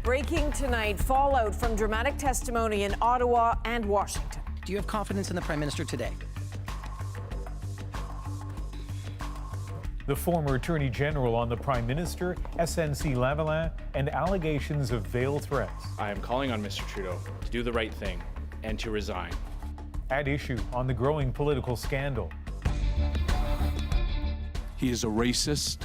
Breaking tonight, fallout from dramatic testimony in Ottawa and Washington. Do you have confidence in the Prime Minister today? The former Attorney General on the Prime Minister, SNC-Lavalin, and allegations of veiled threats. I am calling on Mr. Trudeau to do the right thing and to resign. At issue on the growing political scandal. He is a racist,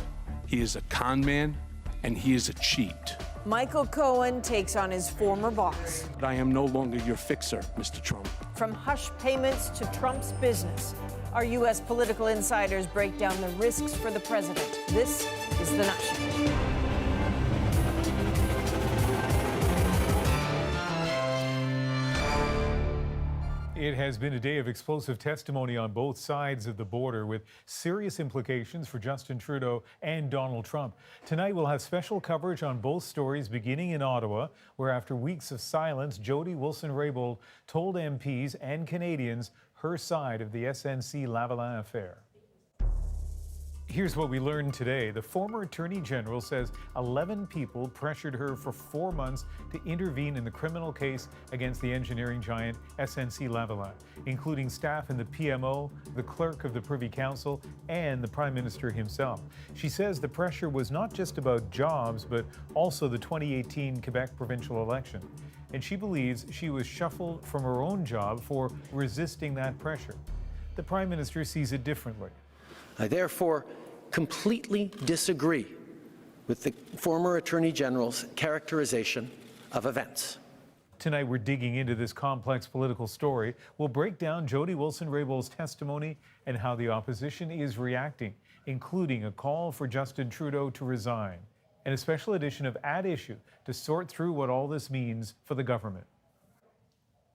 he is a con man, and he is a cheat. Michael Cohen takes on his former boss. But I am no longer your fixer, Mr. Trump. From hush payments to Trump's business, our U.S. political insiders break down the risks for the president. This is The National. It has been a day of explosive testimony on both sides of the border with serious implications for Justin Trudeau and Donald Trump. Tonight we'll have special coverage on both stories beginning in Ottawa, where after weeks of silence, Jody Wilson-Raybould told MPs and Canadians her side of the SNC-Lavalin affair. Here's what we learned today. The former Attorney General says 11 people pressured her for 4 months to intervene in the criminal case against the engineering giant SNC-Lavalin, including staff in the PMO, the clerk of the Privy Council, and the Prime Minister himself. She says the pressure was not just about jobs, but also the 2018 Quebec provincial election. And she believes she was shuffled from her own job for resisting that pressure. The Prime Minister sees it differently. I therefore completely disagree with the former Attorney General's characterization of events. Tonight we're digging into this complex political story. We'll break down Jody Wilson-Raybould's testimony and how the opposition is reacting, including a call for Justin Trudeau to resign, and a special edition of At Issue to sort through what all this means for the government.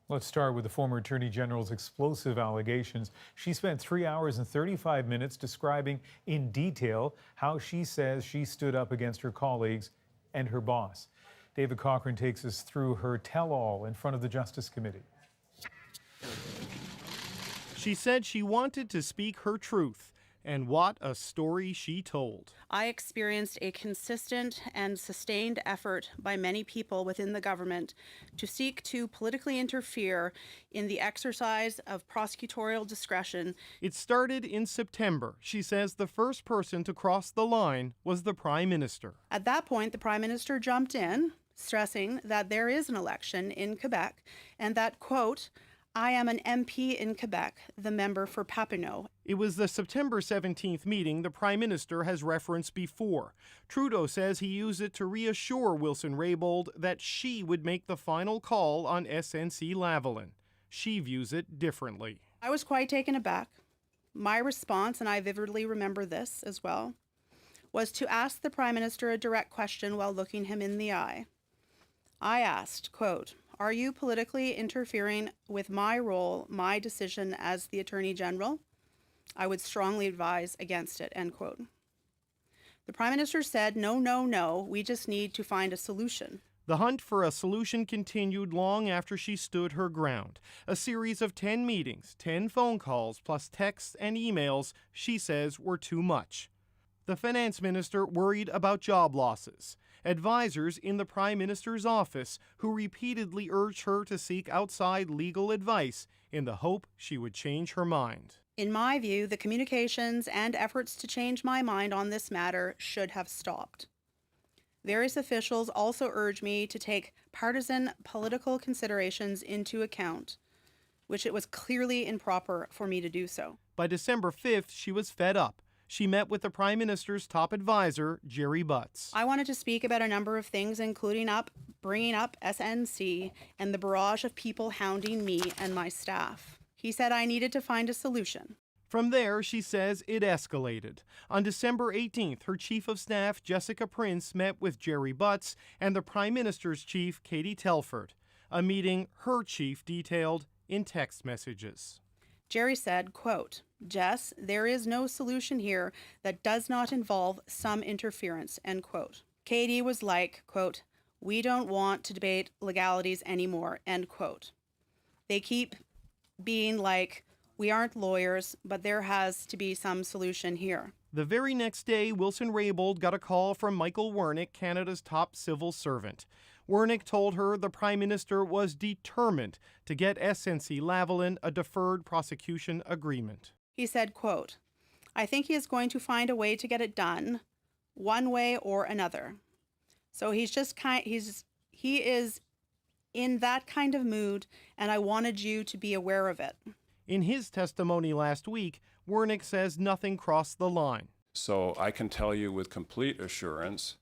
Let's start with the former Attorney General's explosive allegations. She spent 3 hours and 35 minutes describing in detail how she says she stood up against her colleagues and her boss. David Cochran takes us through her tell-all in front of the Justice Committee. She said she wanted to speak her truth, and what a story she told. I experienced a consistent and sustained effort by many people within the government to seek to politically interfere in the exercise of prosecutorial discretion. It started in September. She says the first person to cross the line was the Prime Minister. At that point, the Prime Minister jumped in, stressing that there is an election in Quebec and that, quote, I am an MP in Quebec, the member for Papineau. It was the September 17th meeting the Prime Minister has referenced before. Trudeau says he used it to reassure Wilson-Raybould that she would make the final call on SNC-Lavalin. She views it differently. I was quite taken aback. My response, and I vividly remember this as well, was to ask the Prime Minister a direct question while looking him in the eye. I asked, quote, are you politically interfering with my role, my decision as the Attorney General? I would strongly advise against it, end quote. The Prime Minister said, no, no, no, we just need to find a solution. The hunt for a solution continued long after she stood her ground. A series of 10 meetings, 10 phone calls, plus texts and emails she says were too much. The Finance Minister worried about job losses. Advisors in the Prime Minister's office who repeatedly urged her to seek outside legal advice in the hope she would change her mind. In my view, the communications and efforts to change my mind on this matter should have stopped. Various officials also urged me to take partisan political considerations into account, which it was clearly improper for me to do so. By December 5th, she was fed up. She met with the Prime Minister's top advisor, Jerry Butts. I wanted to speak about a number of things, including bringing up SNC and the barrage of people hounding me and my staff. He said I needed to find a solution. From there, she says it escalated. On December 18th, her Chief of Staff, Jessica Prince, met with Jerry Butts and the Prime Minister's chief, Katie Telford, a meeting her chief detailed in text messages. Jerry said, quote, Jess, there is no solution here that does not involve some interference, end quote. Katie was like, quote, we don't want to debate legalities anymore, end quote. They keep being like, we aren't lawyers, but there has to be some solution here. The very next day, Wilson-Raybould got a call from Michael Wernick, Canada's top civil servant. Wernick told her the Prime Minister was determined to get SNC-Lavalin a deferred prosecution agreement. He said, quote, "I think he is going to find a way to get it done, one way or another." So he is in that kind of mood, and I wanted you to be aware of it. In his testimony last week, Wernick says nothing crossed the line. So I can tell you with complete assurance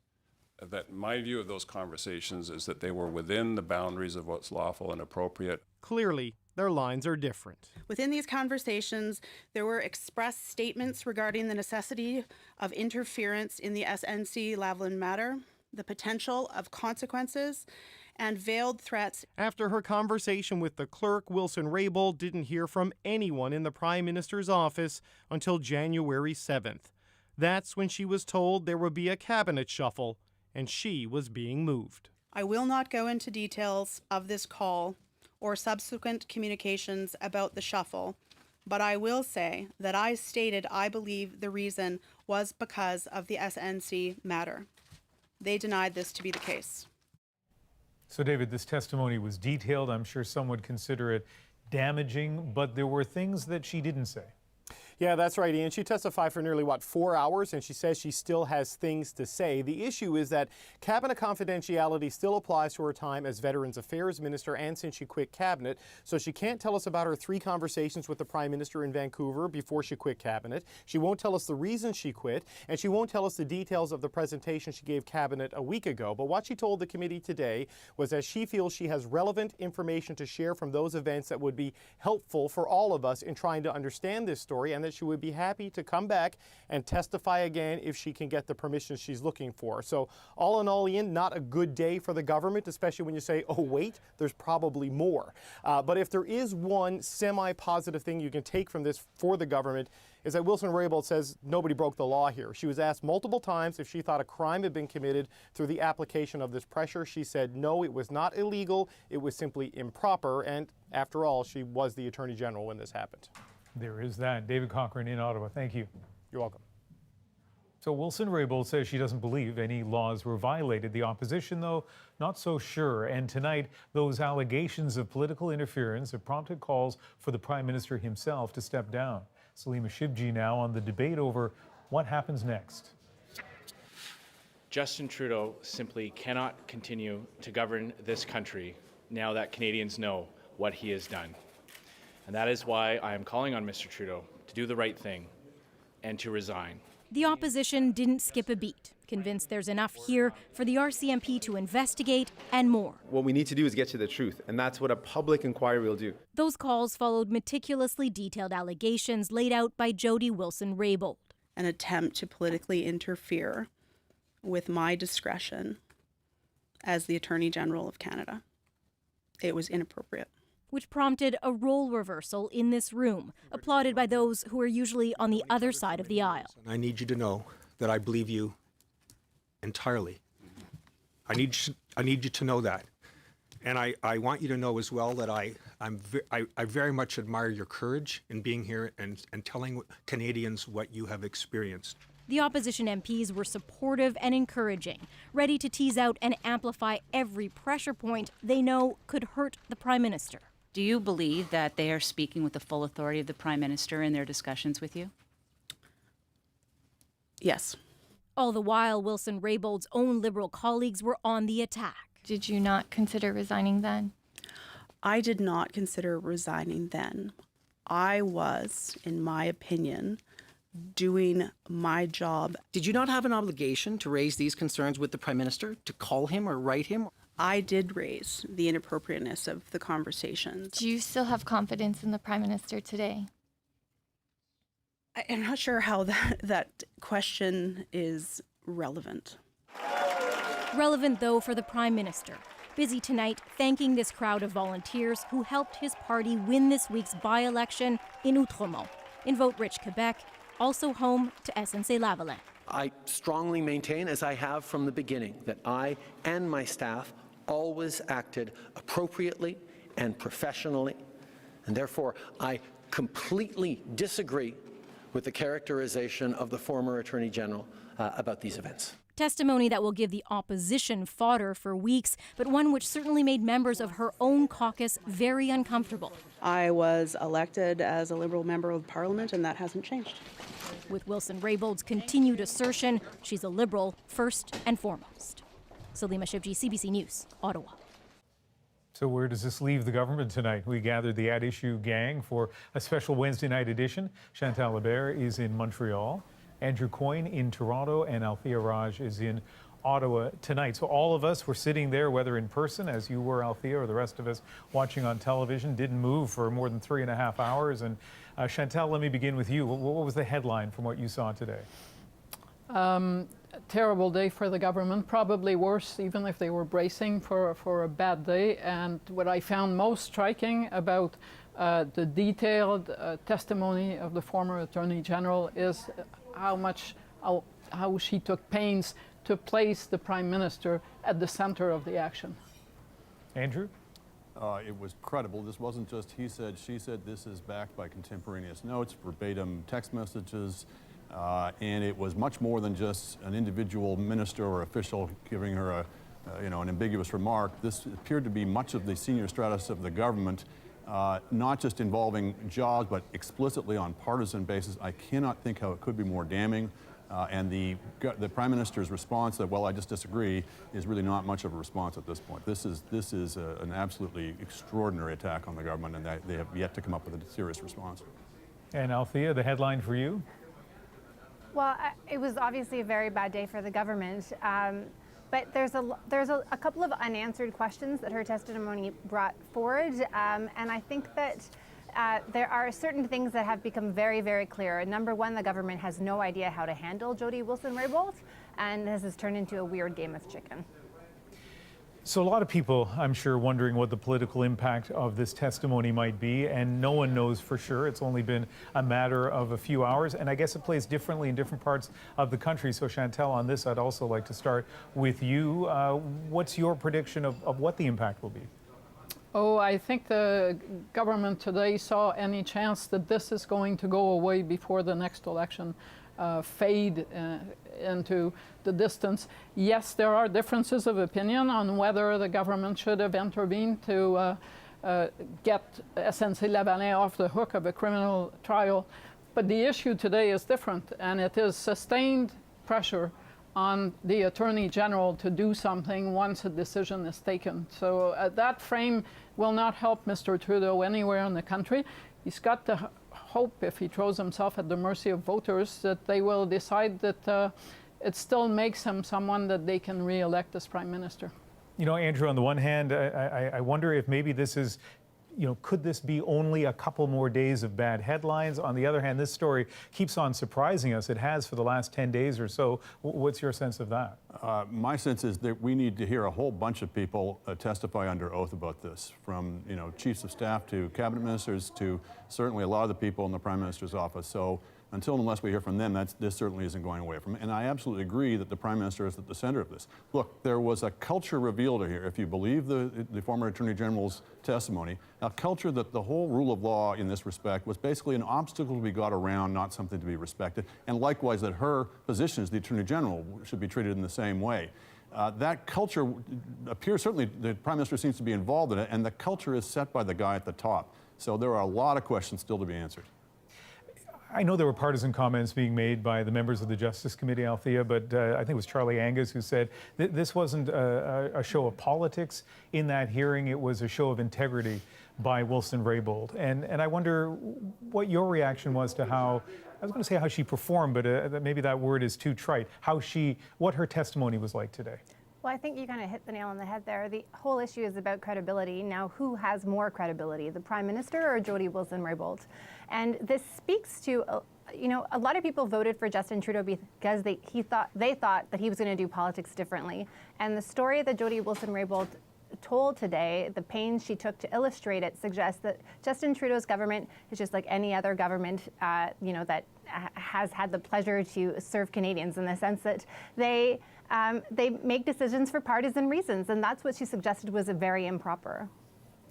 that my view of those conversations is that they were within the boundaries of what's lawful and appropriate. Clearly, their lines are different. Within these conversations, there were expressed statements regarding the necessity of interference in the SNC-Lavalin matter, the potential of consequences, and veiled threats. After her conversation with the clerk, Wilson-Raybould didn't hear from anyone in the Prime Minister's office until January 7th. That's when she was told there would be a cabinet shuffle, and she was being moved. I will not go into details of this call or subsequent communications about the shuffle, but I will say that I stated I believe the reason was because of the SNC matter. They denied this to be the case. So, David, this testimony was detailed. I'm sure some would consider it damaging, but there were things that she didn't say. Yeah, that's right, Ian. She testified for nearly, 4 hours, and she says she still has things to say. The issue is that cabinet confidentiality still applies to her time as Veterans Affairs Minister and since she quit cabinet, so she can't tell us about her 3 conversations with the Prime Minister in Vancouver before she quit cabinet. She won't tell us the reason she quit, and she won't tell us the details of the presentation she gave cabinet a week ago. But what she told the committee today was that she feels she has relevant information to share from those events that would be helpful for all of us in trying to understand this story, and that she would be happy to come back and testify again if she can get the permission she's looking for. So all in all, Ian, not a good day for the government, especially when you say, oh wait, there's probably more. But if there is one semi-positive thing you can take from this for the government, is that Wilson-Raybould says nobody broke the law here. She was asked multiple times if she thought a crime had been committed through the application of this pressure. She said no, it was not illegal, it was simply improper, and after all, she was the Attorney General when this happened. There is that. David Cochrane in Ottawa. Thank you. You're welcome. So Wilson-Raybould says she doesn't believe any laws were violated. The opposition, though, not so sure. And tonight, those allegations of political interference have prompted calls for the Prime Minister himself to step down. Salima Shivji now on the debate over what happens next. Justin Trudeau simply cannot continue to govern this country now that Canadians know what he has done. And that is why I am calling on Mr. Trudeau to do the right thing and to resign. The opposition didn't skip a beat, convinced there's enough here for the RCMP to investigate and more. What we need to do is get to the truth, and that's what a public inquiry will do. Those calls followed meticulously detailed allegations laid out by Jody Wilson-Raybould. An attempt to politically interfere with my discretion as the Attorney General of Canada. It was inappropriate. Which prompted a role reversal in this room, applauded by those who are usually on the other side of the aisle. I need you to know that I believe you entirely. I need you to know that. And I want you to know as well that I very much admire your courage in being here and telling Canadians what you have experienced. The opposition MPs were supportive and encouraging, ready to tease out and amplify every pressure point they know could hurt the Prime Minister. Do you believe that they are speaking with the full authority of the Prime Minister in their discussions with you? Yes. All the while, Wilson-Raybould's own Liberal colleagues were on the attack. Did you not consider resigning then? I did not consider resigning then. I was, in my opinion, doing my job. Did you not have an obligation to raise these concerns with the Prime Minister, to call him or write him? I did raise the inappropriateness of the conversations. Do you still have confidence in the Prime Minister today? I'm not sure how that question is relevant. Relevant, though, for the Prime Minister. Busy tonight thanking this crowd of volunteers who helped his party win this week's by-election in Outremont, in vote-rich Quebec, also home to SNC-Lavalin. I strongly maintain, as I have from the beginning, that I and my staff always acted appropriately and professionally, and therefore I completely disagree with the characterization of the former Attorney General about these events. Testimony that will give the opposition fodder for weeks, but one which certainly made members of her own caucus very uncomfortable. I was elected as a Liberal member of Parliament, and that hasn't changed. With Wilson-Raybould's continued assertion, she's a Liberal first and foremost. Salima Shivji, CBC News, Ottawa. So where does this leave the government tonight? We gathered the At Issue gang for a special Wednesday night edition. Chantal Lebert is in Montreal, Andrew Cohen in Toronto, and Althea Raj is in Ottawa tonight. So all of us were sitting there, whether in person, as you were, Althea, or the rest of us watching on television, didn't move for more than 3.5 hours. And Chantal, let me begin with you. What was the headline from what you saw today? Terrible day for the government, probably worse even if they were bracing for a bad day. And what I found most striking about the detailed testimony of the former Attorney General is how she took pains to place the Prime Minister at the center of the action. Andrew? It was credible. This wasn't just he said, she said. This is backed by contemporaneous notes, verbatim text messages, and it was much more than just an individual minister or official giving her an ambiguous remark. This appeared to be much of the senior stratus of the government, not just involving jobs, but explicitly on partisan basis. I cannot think how it could be more damning. And the Prime Minister's response that, well, I just disagree, is really not much of a response at this point. This is an absolutely extraordinary attack on the government, and they have yet to come up with a serious response. And Althea, the headline for you? Well, it was obviously a very bad day for the government, but there's a couple of unanswered questions that her testimony brought forward, and I think that there are certain things that have become very, very clear. Number one, the government has no idea how to handle Jody Wilson-Raybould, and this has turned into a weird game of chicken. So a lot of people, I'm sure, wondering what the political impact of this testimony might be, and no one knows for sure. It's only been a matter of a few hours, and I guess it plays differently in different parts of the country. So Chantal, on this, I'd also like to start with you. What's your prediction of what the impact will be? Oh, I think the government today saw any chance that this is going to go away before the next election fade into the distance. Yes, there are differences of opinion on whether the government should have intervened to get SNC-Lavalin off the hook of a criminal trial. But the issue today is different, and it is sustained pressure on the Attorney General to do something once a decision is taken. So that frame will not help Mr. Trudeau anywhere in the country. He's got to hope, if he throws himself at the mercy of voters, that they will decide that it still makes him someone that they can re-elect as Prime Minister. You know, Andrew, on the one hand, I wonder if maybe this is, could this be only a couple more days of bad headlines? On the other hand, this story keeps on surprising us. It has for the last 10 days or so. What's your sense of that? My sense is that we need to hear a whole bunch of people testify under oath about this, from chiefs of staff to cabinet ministers to certainly a lot of the people in the Prime Minister's office. So unless we hear from them, this certainly isn't going away from it. And I absolutely agree that the Prime Minister is at the center of this. Look, there was a culture revealed here, if you believe the former Attorney General's testimony, a culture that the whole rule of law in this respect was basically an obstacle to be got around, not something to be respected, and likewise that her position as the Attorney General should be treated in the same way. That culture appears, certainly the Prime Minister seems to be involved in it, and the culture is set by the guy at the top. So there are a lot of questions still to be answered. I know there were partisan comments being made by the members of the Justice Committee, Althea, but I think it was Charlie Angus who said this wasn't a show of politics in that hearing. It was a show of integrity by Wilson-Raybould. And I wonder what your reaction was to how, I was going to say how she performed, but maybe that word is too trite, what her testimony was like today. Well, I think you kind of hit the nail on the head there. The whole issue is about credibility. Now, who has more credibility, the Prime Minister or Jody Wilson-Raybould? And this speaks to, a lot of people voted for Justin Trudeau because they thought that he was going to do politics differently. And the story that Jody Wilson-Raybould told today, the pains she took to illustrate it, suggests that Justin Trudeau's government is just like any other government, that has had the pleasure to serve Canadians, in the sense that they make decisions for partisan reasons, and that's what she suggested was very improper.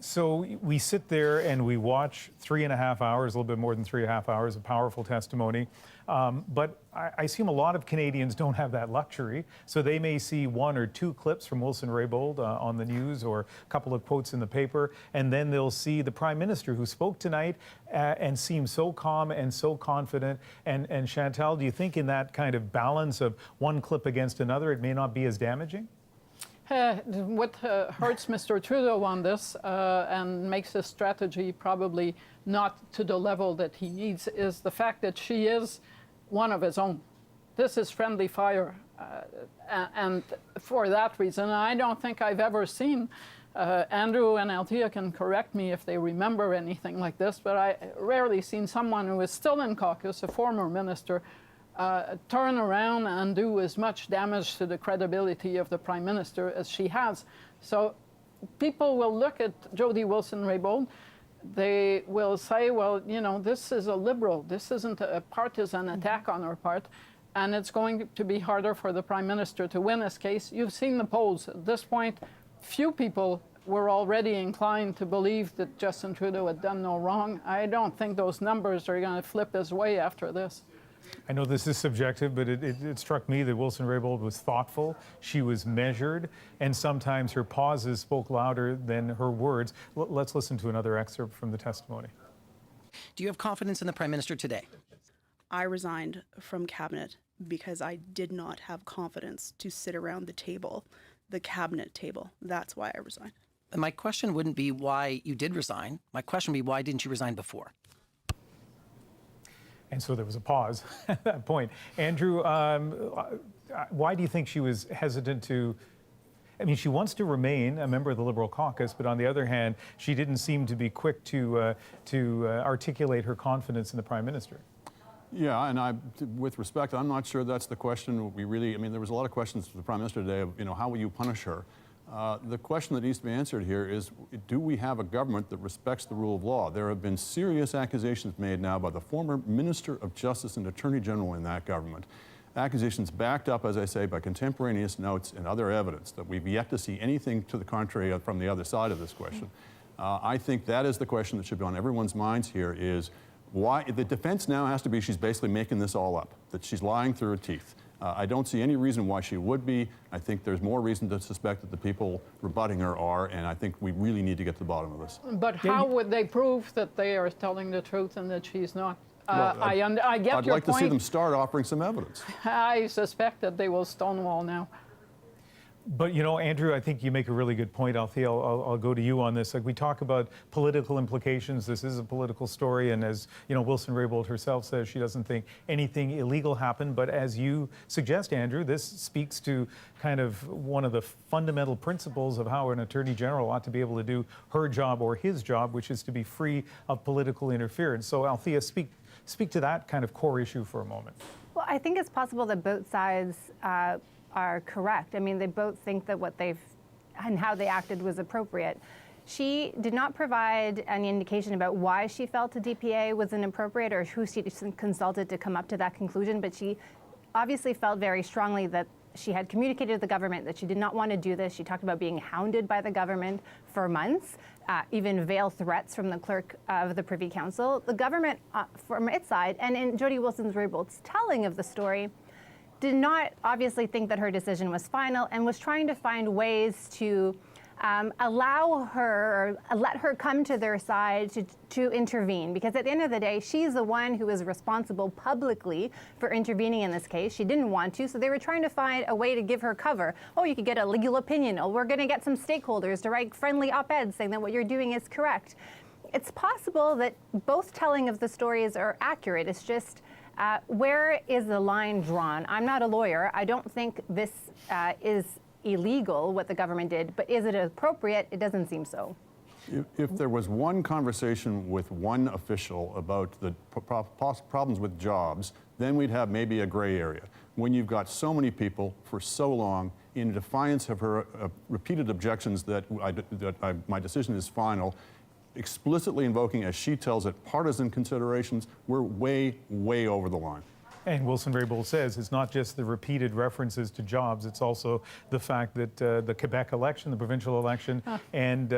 So we sit there and we watch 3.5 hours, a little bit more than 3.5 hours of powerful testimony. But I assume a lot of Canadians don't have that luxury. So they may see 1 or 2 clips from Wilson-Raybould on the news or a couple of quotes in the paper. And then they'll see the Prime Minister who spoke tonight and seemed so calm and so confident. And Chantal, do you think in that kind of balance of one clip against another, it may not be as damaging? What hurts Mr. Trudeau on this and makes his strategy probably not to the level that he needs is the fact that she is one of his own. This is friendly fire. And for that reason, I don't think I've ever seen, Andrew and Althea can correct me if they remember anything like this, but I rarely seen someone who is still in caucus, a former minister, turn around and do as much damage to the credibility of the Prime Minister as she has. So people will look at Jody Wilson-Raybould, they will say, well, you know, this is a Liberal, this isn't a partisan attack on her part, and it's going to be harder for the Prime Minister to win this case. You've seen the polls. At this point, few people were already inclined to believe that Justin Trudeau had done no wrong. I don't think those numbers are going to flip his way after this. I know this is subjective, but it struck me that Wilson-Raybould was thoughtful, she was measured, and sometimes her pauses spoke louder than her words. Let's listen to another excerpt from the testimony. Do you have confidence in the Prime Minister today? I resigned from cabinet because I did not have confidence to sit around the table, the cabinet table. That's why I resigned. And my question wouldn't be why you did resign. My question would be why didn't you resign before? And so there was a pause at that point. Andrew, why do you think she was hesitant to? I mean, she wants to remain a member of the Liberal caucus, but on the other hand, she didn't seem to be quick to articulate her confidence in the Prime Minister. Yeah, and with respect, I'm not sure that's the question we really, I mean, there was a lot of questions to the Prime Minister today of, you know, how will you punish her? The question that needs to be answered here is, do we have a government that respects the rule of law? There have been serious accusations made now by the former Minister of Justice and Attorney General in that government. Accusations backed up, as I say, by contemporaneous notes and other evidence that we've yet to see anything to the contrary from the other side of this question. I think that is the question that should be on everyone's minds here is why the defense now has to be she's basically making this all up, that she's lying through her teeth. I don't see any reason why she would be. I think there's more reason to suspect that the people rebutting her are, and I think we really need to get to the bottom of this. But how would they prove that they are telling the truth and that she's not? Well, I get your I'd like point. to see them start offering some evidence. I suspect that they will stonewall now. But, you know, Andrew, I think you make a really good point. Althea, I'll go to you on this. Like, we talk about political implications. This is a political story. And as, you know, Wilson-Raybould herself says, she doesn't think anything illegal happened. But as you suggest, Andrew, this speaks to kind of one of the fundamental principles of how an Attorney General ought to be able to do her job or his job, which is to be free of political interference. So, Althea, speak to that kind of core issue for a moment. Well, I think it's possible that both sides are correct. I mean, they both think that what they've and how they acted was appropriate. She did not provide any indication about why she felt a DPA was inappropriate or who she consulted to come up to that conclusion, but she obviously felt very strongly that she had communicated to the government that she did not want to do this. She talked about being hounded by the government for months, even veiled threats from the clerk of the Privy Council. The government, from its side, and in Jody Wilson-Raybould's telling of the story, did not obviously think that her decision was final and was trying to find ways to allow her or let her come to their side to intervene. Because at the end of the day, she's the one who is responsible publicly for intervening in this case. She didn't want to, so they were trying to find a way to give her cover. Oh, you could get a legal opinion. Oh, we're going to get some stakeholders to write friendly op-eds saying that what you're doing is correct. It's possible that both telling of the stories are accurate. It's just where is the line drawn? I'm not a lawyer. I don't think this is illegal, what the government did, but is it appropriate? It doesn't seem so. If there was one conversation with one official about the problems with jobs, then we'd have maybe a gray area. When you've got so many people for so long in defiance of her repeated objections that my decision is final, explicitly invoking, as she tells it, partisan considerations, we're way, way over the line. And Wilson-Raybould says it's not just the repeated references to jobs, it's also the fact that the Quebec election, the provincial election, and,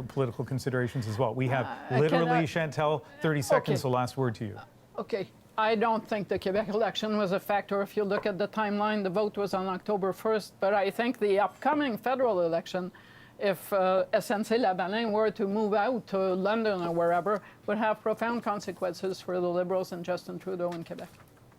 political considerations as well. We have literally, Chantal, 30 seconds, so last word to you. Okay. I don't think the Quebec election was a factor. If you look at the timeline, the vote was on October 1st, but I think the upcoming federal election, if SNC-Lavalin were to move out to London or wherever, would have profound consequences for the Liberals and Justin Trudeau in Quebec.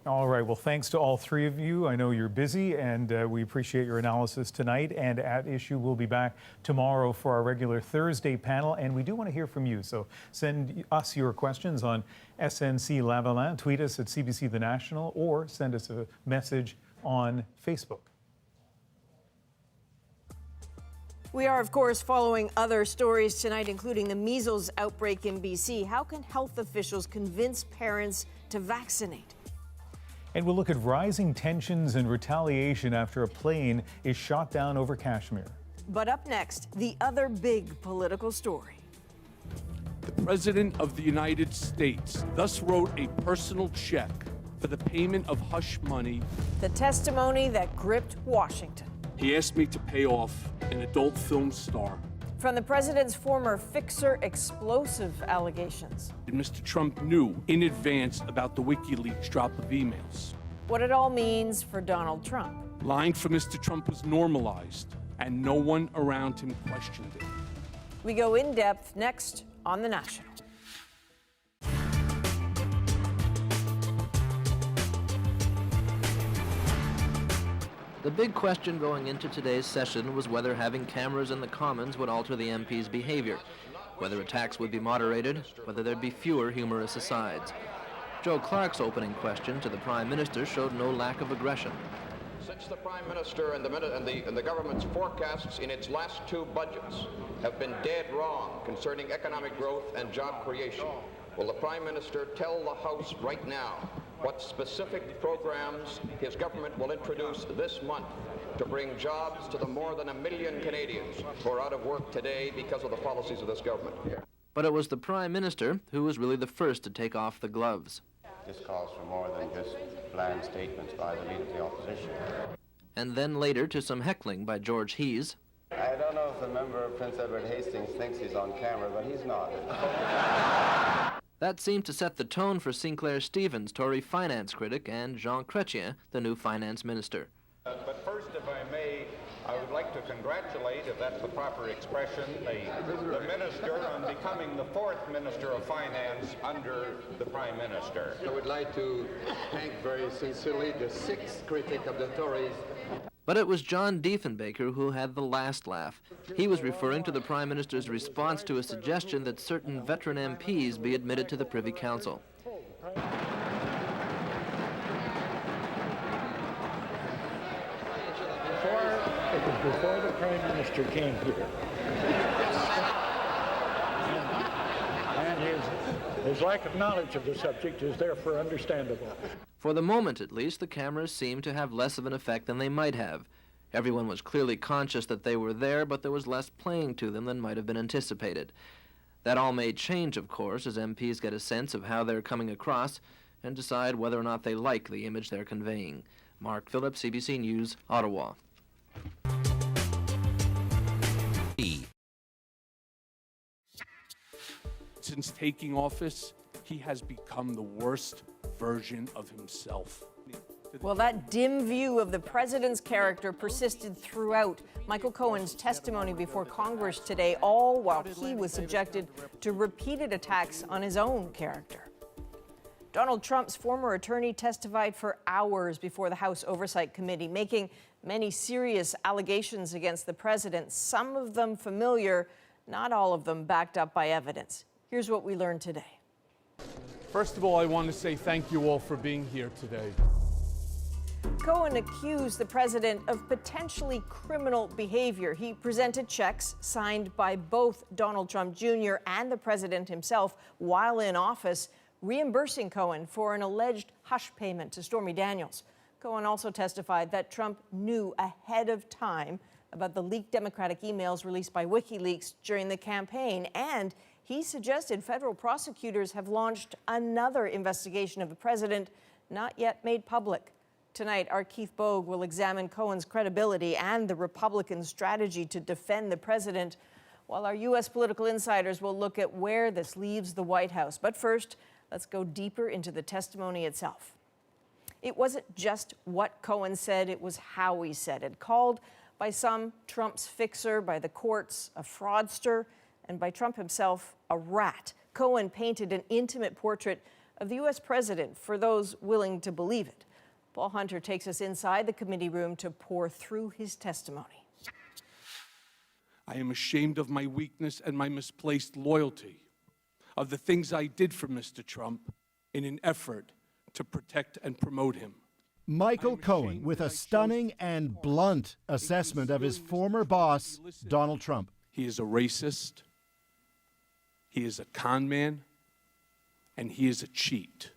All right. Well, thanks to all three of you. I know you're busy, and we appreciate your analysis tonight. And At Issue, we'll be back tomorrow for our regular Thursday panel. And we do want to hear from you. So send us your questions on SNC-Lavalin. Tweet us at CBC The National, or send us a message on Facebook. We are, of course, following other stories tonight, including the measles outbreak in BC. How can health officials convince parents to vaccinate? And we'll look at rising tensions and retaliation after a plane is shot down over Kashmir. But up next, the other big political story. The President of the United States thus wrote a personal check for the payment of hush money. The testimony that gripped Washington. He asked me to pay off an adult film star. From the president's former fixer explosive allegations. Mr. Trump knew in advance about the WikiLeaks drop of emails. What it all means for Donald Trump. Lying for Mr. Trump was normalized, and no one around him questioned it. We go in depth next on The National. The big question going into today's session was whether having cameras in the Commons would alter the MPs' behavior, whether attacks would be moderated, whether there'd be fewer humorous asides. Joe Clark's opening question to the Prime Minister showed no lack of aggression. Since the Prime Minister and the government's forecasts in its last two budgets have been dead wrong concerning economic growth and job creation, will the Prime Minister tell the House right now what specific programs his government will introduce this month to bring jobs to the more than 1 million Canadians who are out of work today because of the policies of this government? But it was the Prime Minister who was really the first to take off the gloves. This calls for more than just bland statements by the Leader of the Opposition. And then later to some heckling by George Hees. I don't know if the member of Prince Edward Hastings thinks he's on camera, but he's not. That seemed to set the tone for Sinclair Stevens, Tory finance critic, and Jean Chrétien, the new finance minister. But first, if I may, I would like to congratulate, if that's the proper expression, the minister on becoming the fourth Minister of Finance under the Prime Minister. I would like to thank very sincerely the sixth critic of the Tories. But it was John Diefenbaker who had the last laugh. He was referring to the Prime Minister's response to a suggestion that certain veteran MPs be admitted to the Privy Council. Before the Prime Minister came here. And his lack of knowledge of the subject is therefore understandable. For the moment, at least, the cameras seemed to have less of an effect than they might have. Everyone was clearly conscious that they were there, but there was less playing to them than might have been anticipated. That all may change, of course, as MPs get a sense of how they're coming across and decide whether or not they like the image they're conveying. Mark Phillips, CBC News, Ottawa. Since taking office, he has become the worst version of himself. Well, that dim view of the president's character persisted throughout Michael Cohen's testimony before Congress today, all while he was subjected to repeated attacks on his own character. Donald Trump's former attorney testified for hours before the House Oversight Committee, making many serious allegations against the president, some of them familiar, not all of them backed up by evidence. Here's what we learned today. First of all, I want to say thank you all for being here today. Cohen accused the president of potentially criminal behavior. He presented checks signed by both Donald Trump Jr. and the president himself while in office, reimbursing Cohen for an alleged hush payment to Stormy Daniels. Cohen also testified that Trump knew ahead of time about the leaked Democratic emails released by WikiLeaks during the campaign, and he suggested federal prosecutors have launched another investigation of the president not yet made public. Tonight, our Keith Bogue will examine Cohen's credibility and the Republican strategy to defend the president, while our U.S. political insiders will look at where this leaves the White House. But first, let's go deeper into the testimony itself. It wasn't just what Cohen said, it was how he said it. Called by some Trump's fixer, by the courts a fraudster, and by Trump himself a rat. Cohen painted an intimate portrait of the U.S. president for those willing to believe it. Paul Hunter takes us inside the committee room to pour through his testimony. I am ashamed of my weakness and my misplaced loyalty, of the things I did for Mr. Trump in an effort to protect and promote him. Michael Cohen with a stunning and blunt assessment of his former boss, Donald Trump. He is a racist, he is a con man, and he is a cheat.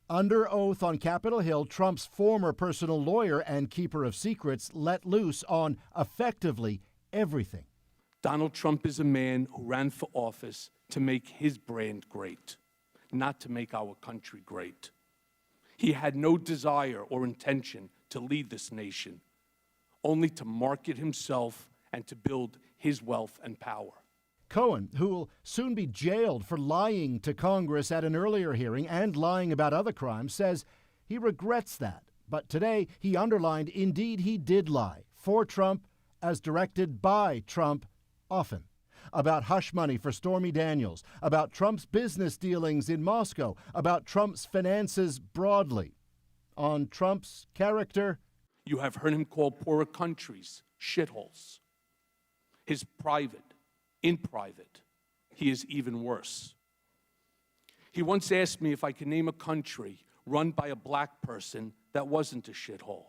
Under oath on Capitol Hill, Trump's former personal lawyer and keeper of secrets let loose on effectively everything. Donald Trump is a man who ran for office to make his brand great, not to make our country great. He had no desire or intention to lead this nation, only to market himself and to build his wealth and power. Cohen, who will soon be jailed for lying to Congress at an earlier hearing and lying about other crimes, says he regrets that. But today he underlined, indeed, he did lie for Trump, as directed by Trump often. About hush money for Stormy Daniels, about Trump's business dealings in Moscow, about Trump's finances broadly. On Trump's character, you have heard him call poorer countries shitholes. In private, he is even worse. He once asked me if I could name a country run by a black person that wasn't a shithole.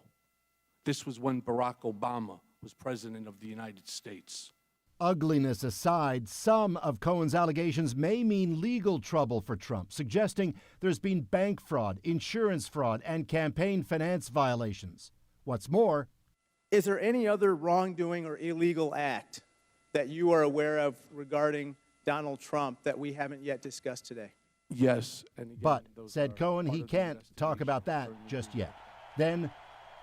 This was when Barack Obama was president of the United States. Ugliness aside, some of Cohen's allegations may mean legal trouble for Trump, suggesting there's been bank fraud, insurance fraud, and campaign finance violations. What's more, is there any other wrongdoing or illegal act that you are aware of regarding Donald Trump that we haven't yet discussed today? Yes. And again, but, said Cohen, he can't talk about that just yet. Then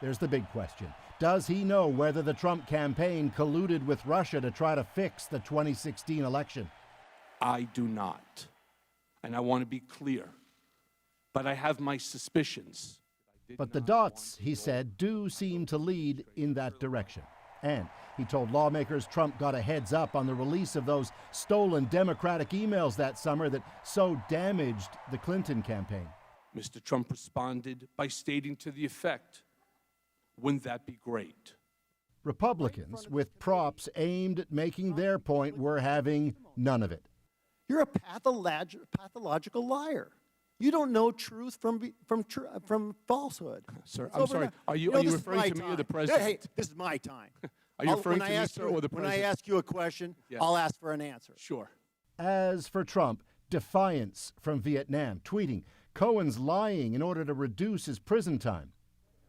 there's the big question. Does he know whether the Trump campaign colluded with Russia to try to fix the 2016 election? I do not. And I want to be clear. But I have my suspicions. But the dots, he said, do seem to lead in that direction. And he told lawmakers Trump got a heads up on the release of those stolen Democratic emails that summer that so damaged the Clinton campaign. Mr. Trump responded by stating to the effect, wouldn't that be great? Republicans, with props aimed at making their point, were having none of it. You're a pathological liar. You don't know truth from falsehood. Sir, I'm sorry. Are you referring to me or the president? Hey, this is my time. Are you referring to me, sir, or the president? When I ask you a question, yes, I'll ask for an answer. Sure. As for Trump, defiance from Vietnam, tweeting, Cohen's lying in order to reduce his prison time.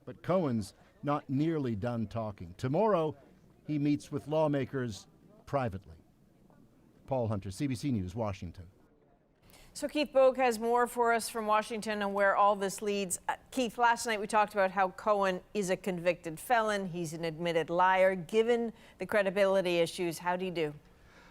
But Cohen's not nearly done talking. Tomorrow, he meets with lawmakers privately. Paul Hunter, CBC News, Washington. So Keith Bogue has more for us from Washington and where all this leads. Keith, last night we talked about how Cohen is a convicted felon. He's an admitted liar. Given the credibility issues, how do you do?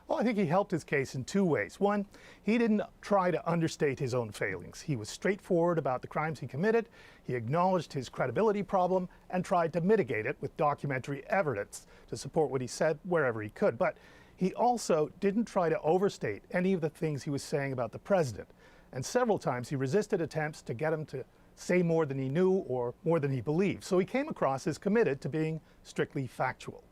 Well, I think he helped his case in two ways. One, he didn't try to understate his own failings. He was straightforward about the crimes he committed. He acknowledged his credibility problem and tried to mitigate it with documentary evidence to support what he said wherever he could. But he also didn't try to overstate any of the things he was saying about the president. And several times he resisted attempts to get him to say more than he knew or more than he believed. So he came across as committed to being strictly factual.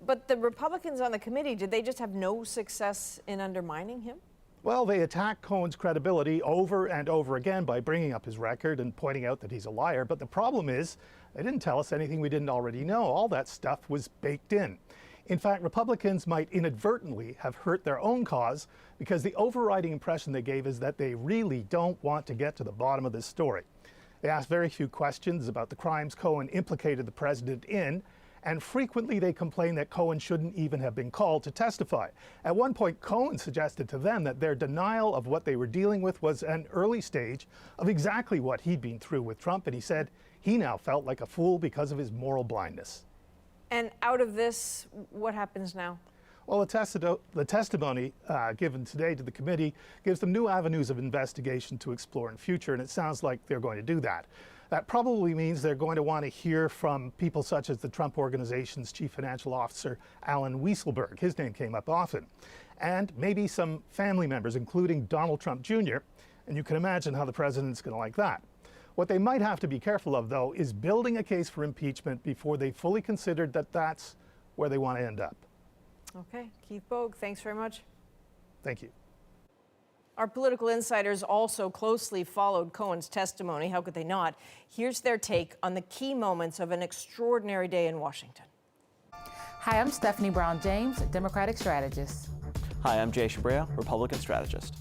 But the Republicans on the committee, did they just have no success in undermining him? Well, they attacked Cohen's credibility over and over again by bringing up his record and pointing out that he's a liar. But the problem is, they didn't tell us anything we didn't already know. All that stuff was baked in. In fact, Republicans might inadvertently have hurt their own cause because the overriding impression they gave is that they really don't want to get to the bottom of this story. They asked very few questions about the crimes Cohen implicated the president in, and frequently they complain that Cohen shouldn't even have been called to testify. At one point, Cohen suggested to them that their denial of what they were dealing with was an early stage of exactly what he'd been through with Trump, and he said he now felt like a fool because of his moral blindness. And out of this, what happens now? Well, the testimony given today to the committee gives them new avenues of investigation to explore in future, and it sounds like they're going to do that. That probably means they're going to want to hear from people such as the Trump Organization's chief financial officer, Alan Weisselberg. His name came up often. And maybe some family members, including Donald Trump Jr., and you can imagine how the president's going to like that. What they might have to be careful of, though, is building a case for impeachment before they fully considered that that's where they want to end up. Okay, Keith Bogue, thanks very much. Thank you. Our political insiders also closely followed Cohen's testimony. How could they not? Here's their take on the key moments of an extraordinary day in Washington. Hi, I'm Stephanie Brown James, Democratic strategist. Hi, I'm Jay Shabrea, Republican strategist.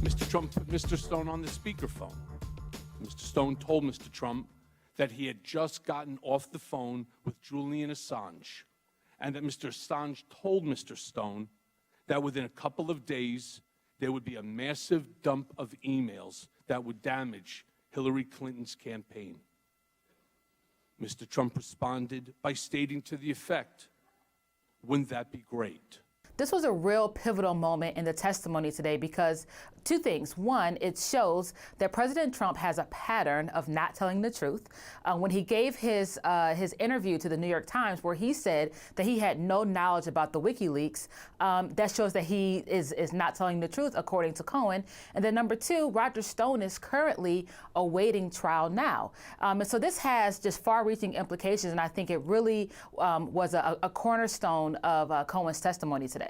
Mr. Trump put Mr. Stone on the speakerphone. Mr. Stone told Mr. Trump that he had just gotten off the phone with Julian Assange, and that Mr. Assange told Mr. Stone that within a couple of days, there would be a massive dump of emails that would damage Hillary Clinton's campaign. Mr. Trump responded by stating to the effect, "Wouldn't that be great?" This was a real pivotal moment in the testimony today because two things. One, it shows that President Trump has a pattern of not telling the truth. When he gave his interview to the New York Times, where he said that he had no knowledge about the WikiLeaks, that shows that he is not telling the truth, according to Cohen. And then number two, Roger Stone is currently awaiting trial now. And so this has just far-reaching implications, and I think it really was a cornerstone of Cohen's testimony today.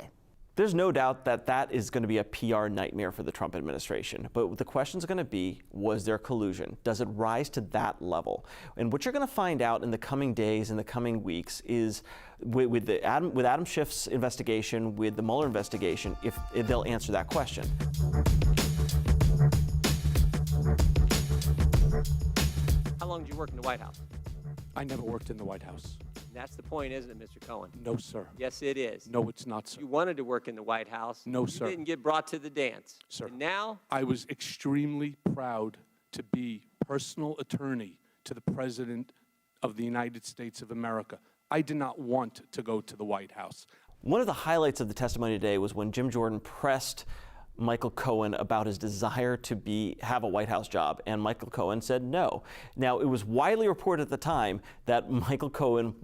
There's no doubt that that is going to be a PR nightmare for the Trump administration. But the question is going to be, was there collusion? Does it rise to that level? And what you're going to find out in the coming days, in the coming weeks, is with Adam Schiff's investigation, with the Mueller investigation, if they'll answer that question. How long did you work in the White House? I never worked in the White House. That's the point, isn't it, Mr. Cohen? No, sir. Yes, it is. No, it's not, sir. You wanted to work in the White House. No, sir. You didn't get brought to the dance. Sir. And now? I was extremely proud to be personal attorney to the President of the United States of America. I did not want to go to the White House. One of the highlights of the testimony today was when Jim Jordan pressed Michael Cohen about his desire to have a White House job, and Michael Cohen said no. Now, it was widely reported at the time that Michael Cohen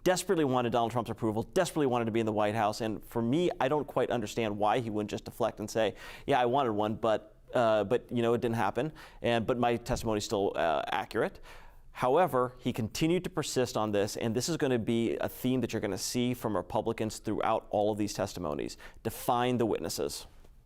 desperately wanted Donald Trump's approval, desperately wanted to be in the White House, and for me, I don't quite understand why he wouldn't just deflect and say, yeah, I wanted one, but you know, it didn't happen, but my testimony is still accurate. However, he continued to persist on this, and this is going to be a theme that you're going to see from Republicans throughout all of these testimonies. Define the witnesses.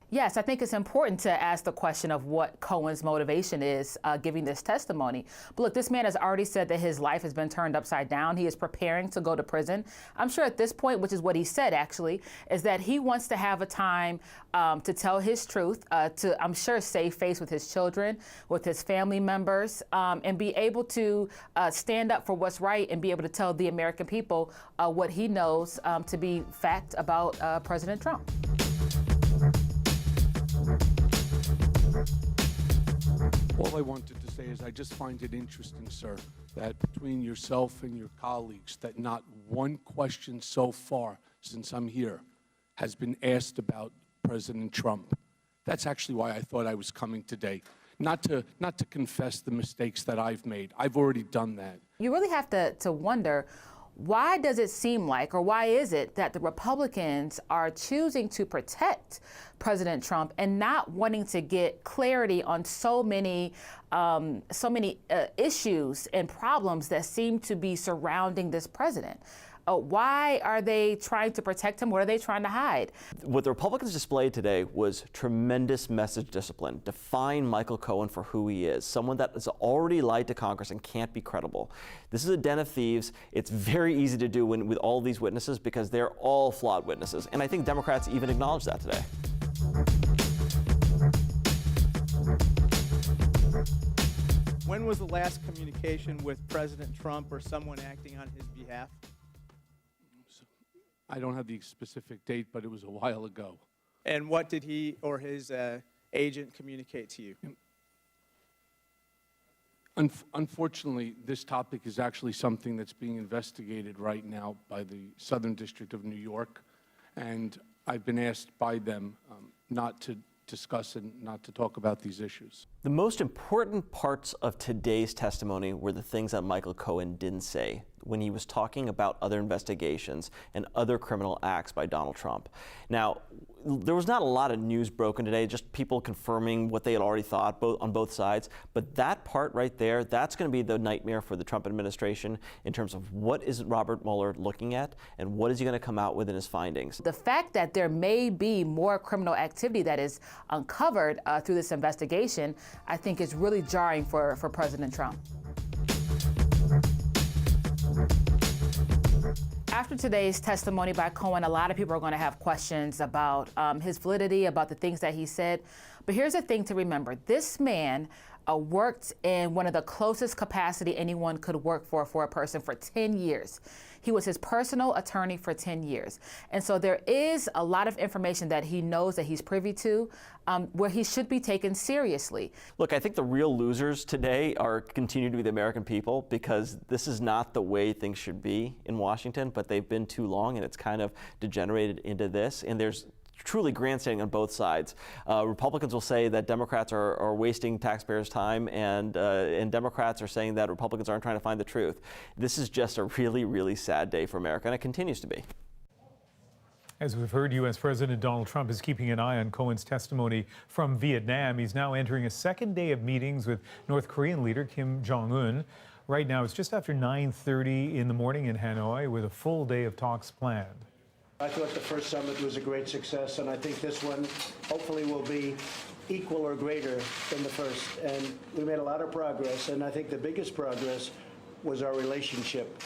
Yes, I think it's important to ask the question of what Cohen's motivation is giving this testimony. But look, this man has already said that his life has been turned upside down. He is preparing to go to prison. I'm sure at this point, which is what he said actually, is that he wants to have a time to tell his truth, to, I'm sure, save face with his children, with his family members, and be able to stand up for what's right and be able to tell the American people what he knows to be fact about President Trump. All I wanted to say is I just find it interesting, sir, that between yourself and your colleagues, that not one question so far since I'm here has been asked about President Trump. That's actually why I thought I was coming today. Not to confess the mistakes that I've made. I've already done that. You really have to wonder, why does it seem like, or why is it that the Republicans are choosing to protect President Trump and not wanting to get clarity on so many issues and problems that seem to be surrounding this president? Why are they trying to protect him? What are they trying to hide? What the Republicans displayed today was tremendous message discipline. Define Michael Cohen for who he is, someone that has already lied to Congress and can't be credible. This is a den of thieves. It's very easy to do with all these witnesses because they're all flawed witnesses. And I think Democrats even acknowledge that today. When was the last communication with President Trump or someone acting on his behalf? I don't have the specific date, but it was a while ago. And what did he or his agent communicate to you? Unfortunately, this topic is actually something that's being investigated right now by the Southern District of New York, and I've been asked by them not to discuss and not to talk about these issues. The most important parts of today's testimony were the things that Michael Cohen didn't say when he was talking about other investigations and other criminal acts by Donald Trump. Now, there was not a lot of news broken today, just people confirming what they had already thought on both sides. But that part right there, that's going to be the nightmare for the Trump administration in terms of what is Robert Mueller looking at and what is he going to come out with in his findings. The fact that there may be more criminal activity that is uncovered through this investigation, I think is really jarring for President Trump. After today's testimony by Cohen, a lot of people are going to have questions about his validity, about the things that he said. But here's the thing to remember. This man worked in one of the closest capacity anyone could work for a person for 10 years. He was his personal attorney for 10 years. And so there is a lot of information that he knows that he's privy to where he should be taken seriously. Look, I think the real losers today continue to be the American people, because this is not the way things should be in Washington, but they've been too long and it's kind of degenerated into this. And there's truly grandstanding on both sides. Republicans will say that Democrats are wasting taxpayers' time, and Democrats are saying that Republicans aren't trying to find the truth. This is just a really, really sad day for America, and it continues to be. As we've heard, U.S. President Donald Trump is keeping an eye on Cohen's testimony from Vietnam. He's now entering a second day of meetings with North Korean leader Kim Jong-un. Right now, it's just after 9:30 in the morning in Hanoi with a full day of talks planned. I thought the first summit was a great success, and I think this one hopefully will be equal or greater than the first. And we made a lot of progress, and I think the biggest progress was our relationship.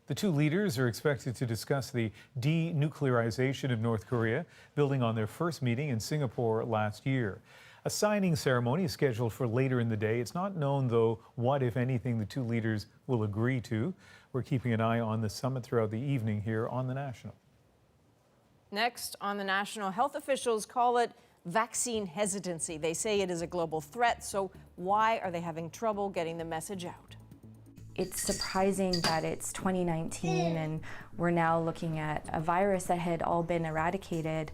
The two leaders are expected to discuss the denuclearization of North Korea, building on their first meeting in Singapore last year. A signing ceremony is scheduled for later in the day. It's not known, though, what, if anything, the two leaders will agree to. We're keeping an eye on the summit throughout the evening here on The National. Next on The National, health officials call it vaccine hesitancy. They say it is a global threat, so why are they having trouble getting the message out? It's surprising that it's 2019 and we're now looking at a virus that had all been eradicated.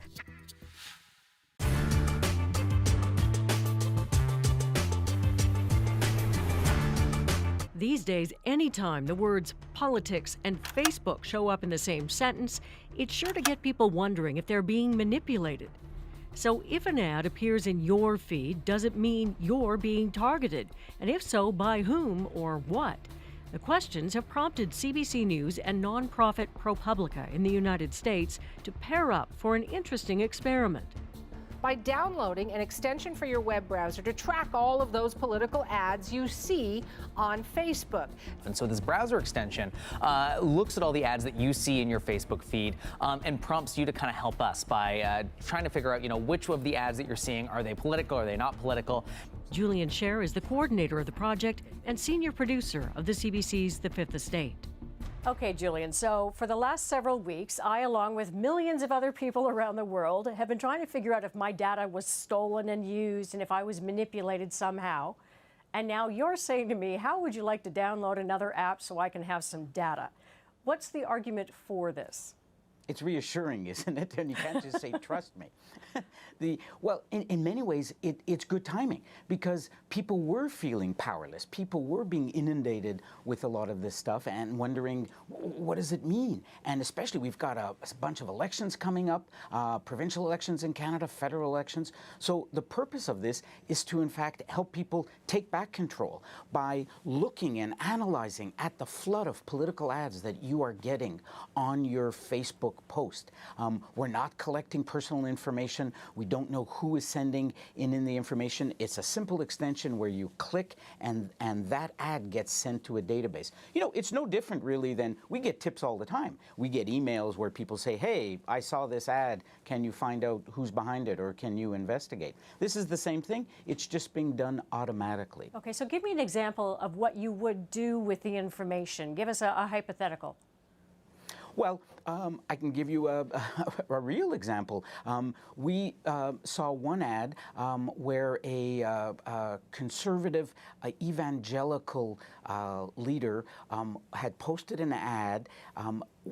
These days, anytime the words politics and Facebook show up in the same sentence, it's sure to get people wondering if they're being manipulated. So if an ad appears in your feed, does it mean you're being targeted? And if so, by whom or what? The questions have prompted CBC News and nonprofit ProPublica in the United States to pair up for an interesting experiment. By downloading an extension for your web browser to track all of those political ads you see on Facebook. And so this browser extension looks at all the ads that you see in your Facebook feed and prompts you to kind of help us by trying to figure out, which of the ads that you're seeing, are they political, are they not political? Julian Scher is the coordinator of the project and senior producer of the CBC's The Fifth Estate. Okay, Julian, so for the last several weeks, I, along with millions of other people around the world, have been trying to figure out if my data was stolen and used and if I was manipulated somehow. And now you're saying to me, how would you like to download another app so I can have some data? What's the argument for this? It's reassuring, isn't it? And you can't just say, trust me. Well, in many ways, it's good timing because people were feeling powerless. People were being inundated with a lot of this stuff and wondering, what does it mean? And especially, we've got a bunch of elections coming up, provincial elections in Canada, federal elections. So the purpose of this is to, in fact, help people take back control by looking and analyzing at the flood of political ads that you are getting on your Facebook Facebook post. We're not collecting personal information. We don't know who is sending in the information. It's a simple extension where you click and that ad gets sent to a database. You know, it's no different really than we get tips all the time. We get emails where people say, hey, I saw this ad. Can you find out who's behind it, or can you investigate? This is the same thing. It's just being done automatically. Okay, so give me an example of what you would do with the information. Give us a hypothetical. Well, I can give you a real example. We saw one ad where a conservative evangelical leader had posted an ad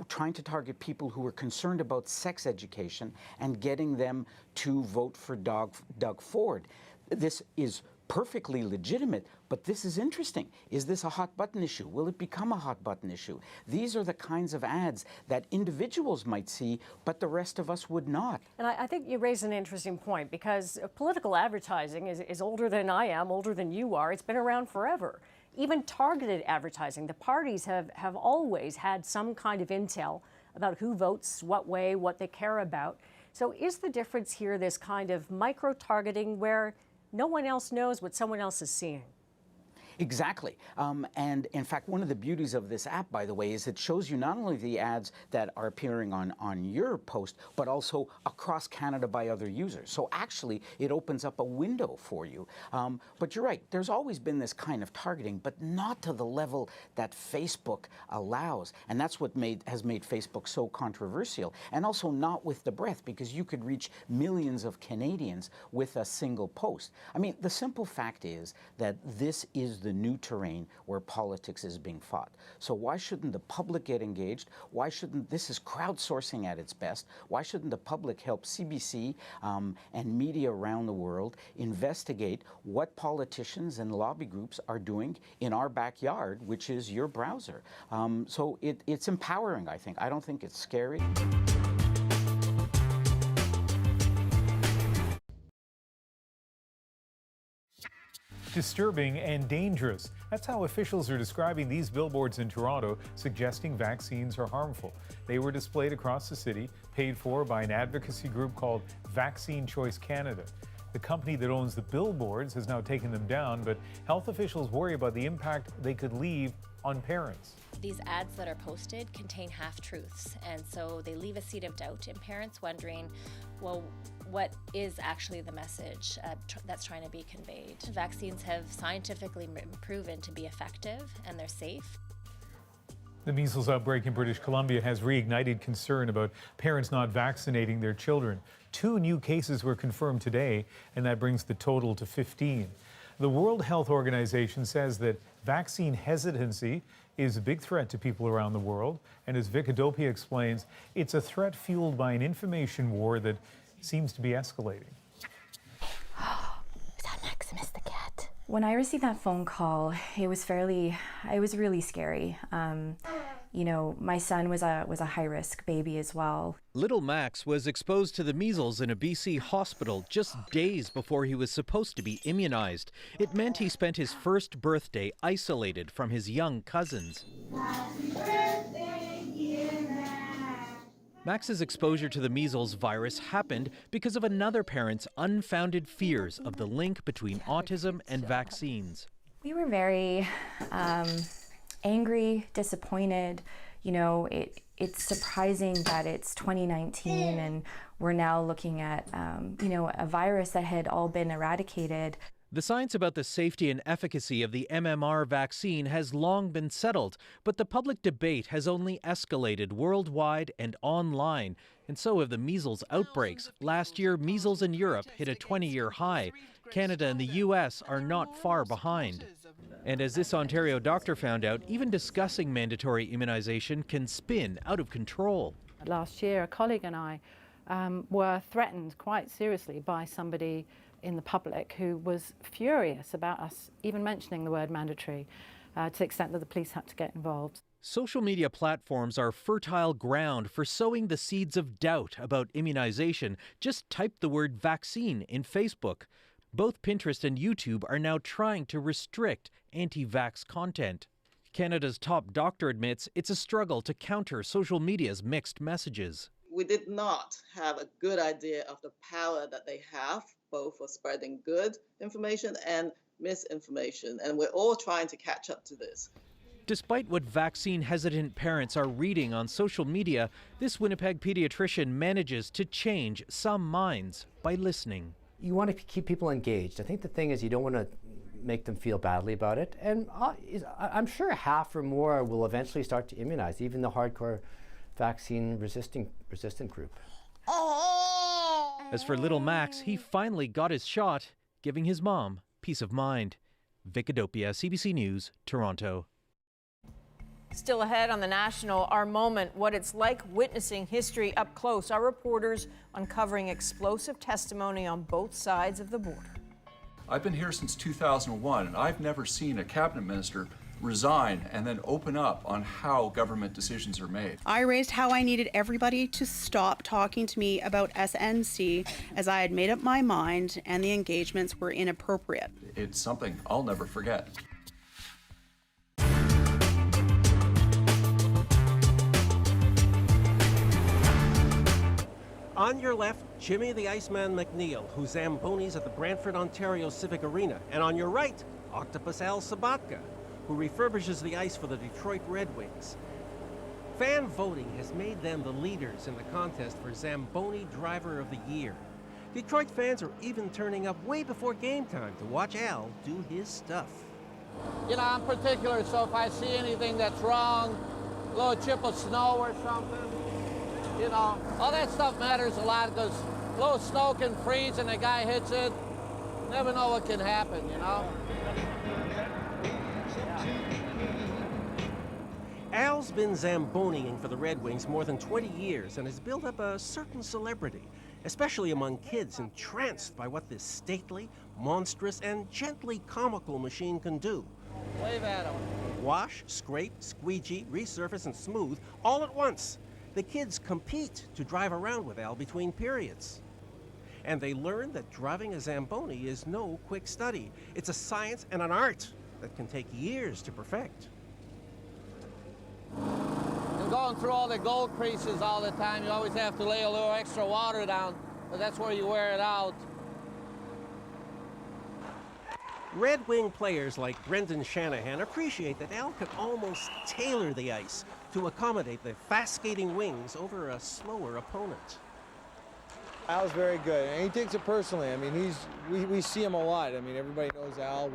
trying to target people who were concerned about sex education and getting them to vote for Doug Ford. This is perfectly legitimate, but this is interesting. Is this a hot button issue? Will it become a hot button issue? These are the kinds of ads that individuals might see, but the rest of us would not. And I think you raise an interesting point, because political advertising is older than I am, older than you are. It's been around forever. Even targeted advertising, the parties have always had some kind of intel about who votes, what way, what they care about. So is the difference here this kind of micro-targeting where no one else knows what someone else is seeing? Exactly. And in fact, one of the beauties of this app, by the way, is it shows you not only the ads that are appearing on your post, but also across Canada by other users. So actually, it opens up a window for you. But you're right, there's always been this kind of targeting, but not to the level that Facebook allows. And that's what has made Facebook so controversial. And also not with the breadth, because you could reach millions of Canadians with a single post. I mean, the simple fact is that this is the new terrain where politics is being fought. So why shouldn't the public get engaged? Why shouldn't, this is crowdsourcing at its best, why shouldn't the public help CBC and media around the world investigate what politicians and lobby groups are doing in our backyard, which is your browser? So it's empowering, I think. I don't think it's scary. Disturbing and dangerous. That's how officials are describing these billboards in Toronto suggesting vaccines are harmful. They were displayed across the city, paid for by an advocacy group called Vaccine Choice Canada. The company that owns the billboards has now taken them down, but health officials worry about the impact they could leave on parents. These ads that are posted contain half-truths, and so they leave a seed of doubt in parents wondering, well, what is actually the message that's trying to be conveyed? Vaccines have scientifically proven to be effective, and they're safe. The measles outbreak in British Columbia has reignited concern about parents not vaccinating their children. 2 new cases were confirmed today, and that brings the total to 15. The World Health Organization says that vaccine hesitancy is a big threat to people around the world. And as Vic Adopia explains, it's a threat fueled by an information war that seems to be escalating. Is that Maximus the cat? When I received that phone call, it was really scary. You know, my son was a high-risk baby as well. Little Max was exposed to the measles in a BC hospital just days before he was supposed to be immunized. It meant he spent his first birthday isolated from his young cousins. Max's exposure to the measles virus happened because of another parent's unfounded fears of the link between autism and vaccines. We were very angry, disappointed. You know, it's surprising that it's 2019 and we're now looking at, you know, a virus that had all been eradicated. The science about the safety and efficacy of the MMR vaccine has long been settled, but the public debate has only escalated worldwide and online. And so have the measles outbreaks. Last year, measles in Europe hit a 20-year high. Canada and the U.S. are not far behind. And as this Ontario doctor found out, even discussing mandatory immunization can spin out of control. Last year, a colleague and I were threatened quite seriously by somebody in the public who was furious about us even mentioning the word mandatory, to the extent that the police had to get involved. Social media platforms are fertile ground for sowing the seeds of doubt about immunization. Just type the word vaccine in Facebook. Both Pinterest and YouTube are now trying to restrict anti-vax content. Canada's top doctor admits it's a struggle to counter social media's mixed messages. We did not have a good idea of the power that they have, both for spreading good information and misinformation, and we're all trying to catch up to this. Despite what vaccine-hesitant parents are reading on social media, this Winnipeg pediatrician manages to change some minds by listening. You want to keep people engaged. I think the thing is you don't want to make them feel badly about it. And I'm sure half or more will eventually start to immunize, even the hardcore vaccine-resistant group. As for little Max, he finally got his shot, giving his mom peace of mind. Vic Adopia, CBC News, Toronto. Still ahead on The National, our moment, what it's like witnessing history up close. Our reporters uncovering explosive testimony on both sides of the border. I've been here since 2001, and I've never seen a cabinet minister resign and then open up on how government decisions are made. I raised how I needed everybody to stop talking to me about SNC, as I had made up my mind and the engagements were inappropriate. It's something I'll never forget. On your left, Jimmy the Iceman McNeil, who zambonis at the Brantford, Ontario Civic Arena. And on your right, Octopus Al Sabatka, who refurbishes the ice for the Detroit Red Wings. Fan voting has made them the leaders in the contest for Zamboni Driver of the Year. Detroit fans are even turning up way before game time to watch Al do his stuff. You know, I'm particular, so if I see anything that's wrong, a little chip of snow or something, you know, all that stuff matters a lot because a little snow can freeze and the guy hits it. Never know what can happen, you know? Al's been Zamboniing for the Red Wings more than 20 years and has built up a certain celebrity, especially among kids entranced by what this stately, monstrous, and gently comical machine can do. Wave at him. Wash, scrape, squeegee, resurface, and smooth all at once. The kids compete to drive around with Al between periods. And they learn that driving a Zamboni is no quick study. It's a science and an art that can take years to perfect. And going through all the gold creases all the time, you always have to lay a little extra water down, but that's where you wear it out. Red Wing players like Brendan Shanahan appreciate that Al can almost tailor the ice to accommodate the fast-skating wings over a slower opponent. Al's very good, and he takes it personally. I mean, we see him a lot. I mean, everybody knows Al.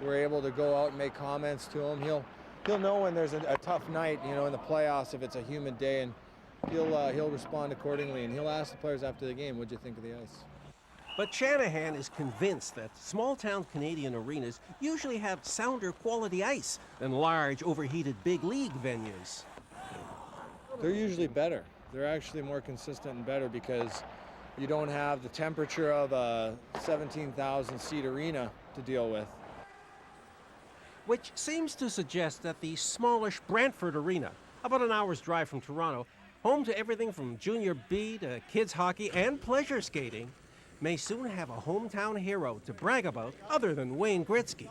We're able to go out and make comments to him. He'll know when there's a tough night, you know, in the playoffs, if it's a humid day, and he'll respond accordingly, and he'll ask the players after the game, what'd you think of the ice? But Shanahan is convinced that small-town Canadian arenas usually have sounder quality ice than large, overheated big league venues. They're usually better. They're actually more consistent and better because you don't have the temperature of a 17,000-seat arena to deal with. Which seems to suggest that the smallish Brantford Arena, about an hour's drive from Toronto, home to everything from junior B to kids hockey and pleasure skating, may soon have a hometown hero to brag about other than Wayne Gretzky.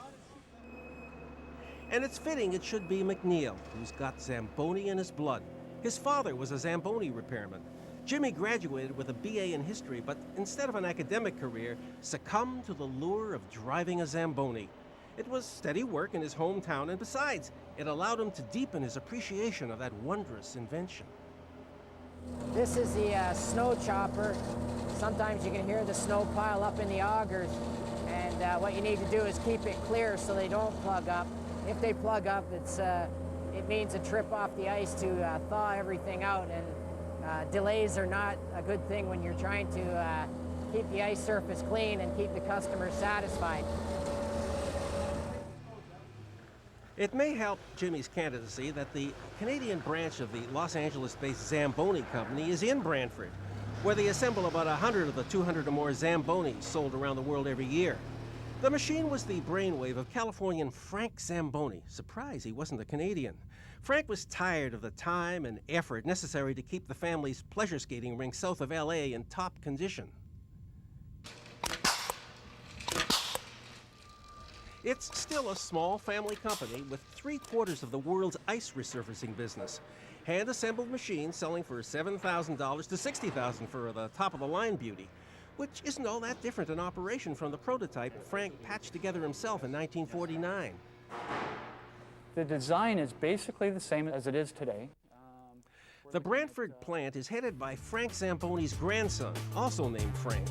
And it's fitting it should be McNeil, who's got Zamboni in his blood. His father was a Zamboni repairman. Jimmy graduated with a BA in history, but instead of an academic career, succumbed to the lure of driving a Zamboni. It was steady work in his hometown, and besides, it allowed him to deepen his appreciation of that wondrous invention. This is the snow chopper. Sometimes you can hear the snow pile up in the augers, and what you need to do is keep it clear so they don't plug up. If they plug up, it means a trip off the ice to thaw everything out, and delays are not a good thing when you're trying to keep the ice surface clean and keep the customer satisfied. It may help Jimmy's candidacy that the Canadian branch of the Los Angeles-based Zamboni Company is in Brantford, where they assemble about 100 of the 200 or more Zambonis sold around the world every year. The machine was the brainwave of Californian Frank Zamboni. Surprised he wasn't a Canadian. Frank was tired of the time and effort necessary to keep the family's pleasure skating rink south of LA in top condition. It's still a small family company with 3/4 of the world's ice resurfacing business. Hand-assembled machines selling for $7,000 to $60,000 for the top-of-the-line beauty, which isn't all that different an operation from the prototype Frank patched together himself in 1949. The design is basically the same as it is today. The Brantford plant is headed by Frank Zamboni's grandson, also named Frank.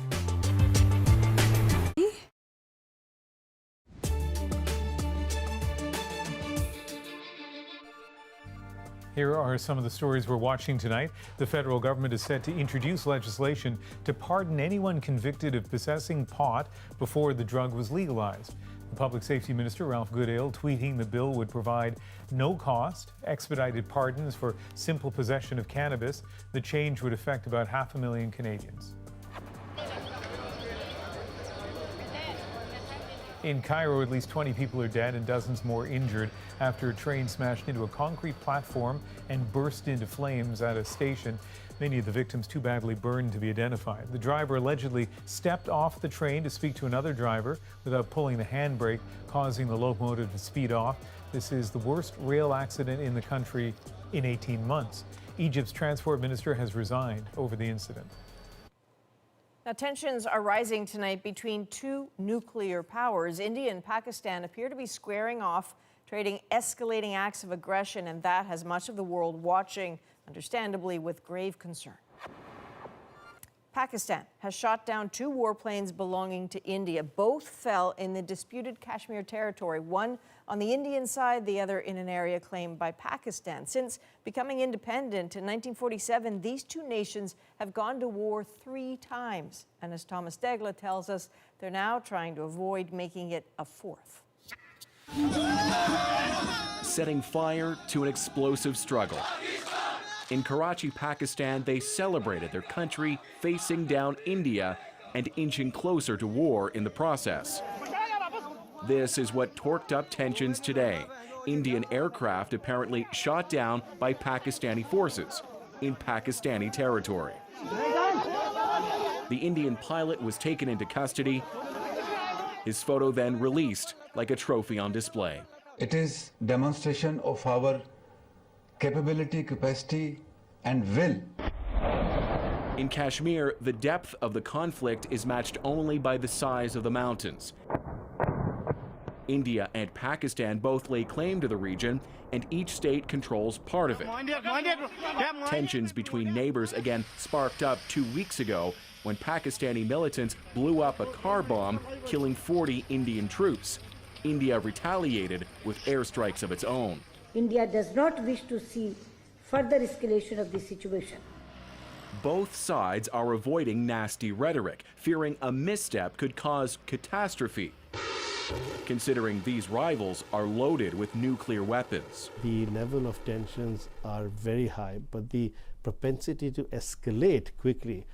Here are some of the stories we're watching tonight. The federal government is set to introduce legislation to pardon anyone convicted of possessing pot before the drug was legalized. The Public Safety Minister, Ralph Goodale, tweeting the bill would provide no-cost, expedited pardons for simple possession of cannabis. The change would affect about 500,000 Canadians. In Cairo, at least 20 people are dead and dozens more injured after a train smashed into a concrete platform and burst into flames at a station. Many of the victims too badly burned to be identified. The driver allegedly stepped off the train to speak to another driver without pulling the handbrake, causing the locomotive to speed off. This is the worst rail accident in the country in 18 months. Egypt's transport minister has resigned over the incident. Now, tensions are rising tonight between two nuclear powers. India and Pakistan appear to be squaring off, trading escalating acts of aggression, and that has much of the world watching, understandably, with grave concern. Pakistan has shot down 2 warplanes belonging to India. Both fell in the disputed Kashmir territory, one on the Indian side, the other in an area claimed by Pakistan. Since becoming independent in 1947, these 2 nations have gone to war 3 times. And as Thomas Degla tells us, they're now trying to avoid making it a 4th. Setting fire to an explosive struggle. In Karachi, Pakistan, they celebrated their country facing down India and inching closer to war in the process. This is what torqued up tensions today. Indian aircraft apparently shot down by Pakistani forces in Pakistani territory. The Indian pilot was taken into custody. His photo then released like a trophy on display. It is demonstration of our capability, capacity, and will. In Kashmir, the depth of the conflict is matched only by the size of the mountains. India and Pakistan both lay claim to the region, and each state controls part of it. Tensions between neighbors again sparked up 2 weeks ago when Pakistani militants blew up a car bomb, killing 40 Indian troops. India retaliated with airstrikes of its own. India does not wish to see further escalation of the situation. Both sides are avoiding nasty rhetoric, fearing a misstep could cause catastrophe, considering these rivals are loaded with nuclear weapons. The level of tensions are very high, but the propensity to escalate quickly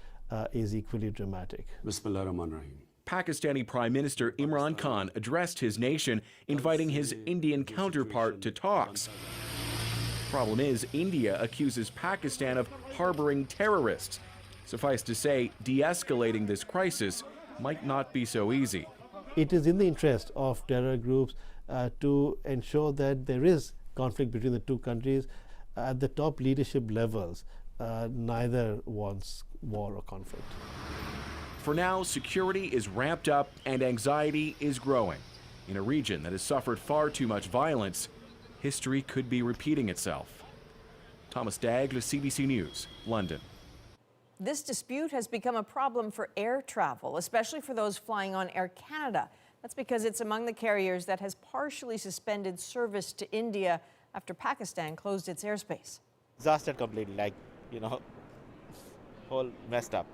is equally dramatic. Bismillahirrahmanirrahim. Pakistani Prime Minister Imran Khan addressed his nation, inviting his Indian counterpart to talks. Problem is, India accuses Pakistan of harboring terrorists. Suffice to say, de-escalating this crisis might not be so easy. It is in the interest of terror groups to ensure that there is conflict between the 2 countries. At the top leadership levels, neither wants war or conflict. For now, security is ramped up and anxiety is growing. In a region that has suffered far too much violence, history could be repeating itself. Thomas Dagla, CBC News, London. This dispute has become a problem for air travel, especially for those flying on Air Canada. That's because it's among the carriers that has partially suspended service to India after Pakistan closed its airspace. Exhausted completely, whole messed up.